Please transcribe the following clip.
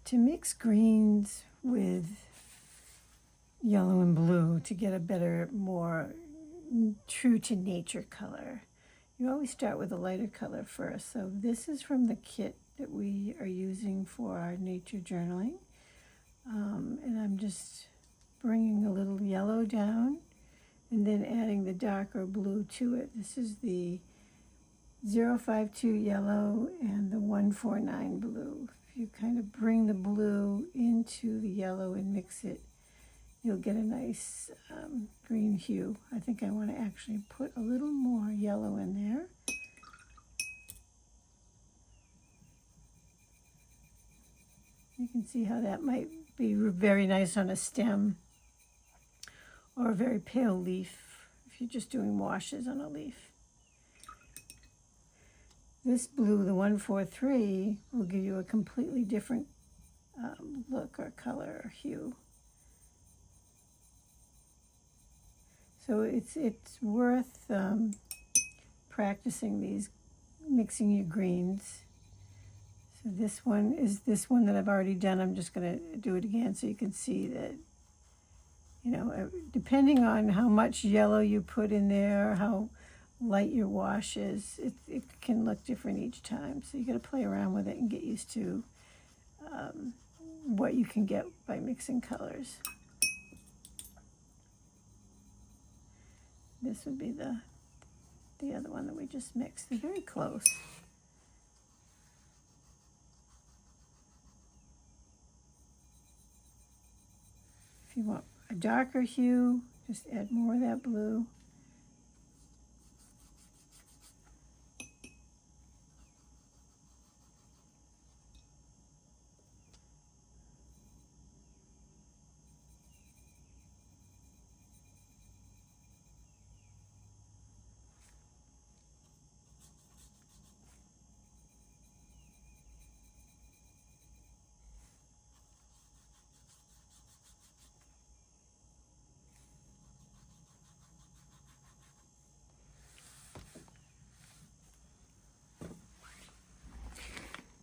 to mix greens with yellow and blue to get a better, more true to nature color, you always start with a lighter color first. So this is from the kit that we are using for our nature journaling. And I'm just bringing a little yellow down and then adding the darker blue to it. This is the 052 yellow and the 149 blue. If you kind of bring the blue into the yellow and mix it, you'll get a nice green hue. I think I want to actually put a little more yellow in there. You can see how that might be very nice on a stem or a very pale leaf if you're just doing washes on a leaf. This blue, the 143, will give you a completely different look or color or hue. So it's worth practicing these, mixing your greens. So this one is this one that I've already done. I'm just going to do it again so you can see that, you know, depending on how much yellow you put in there, how light your wash is, it can look different each time. So you got to play around with it and get used to what you can get by mixing colors. This would be the other one that we just mixed. They're very close. If you want a darker hue, just add more of that blue.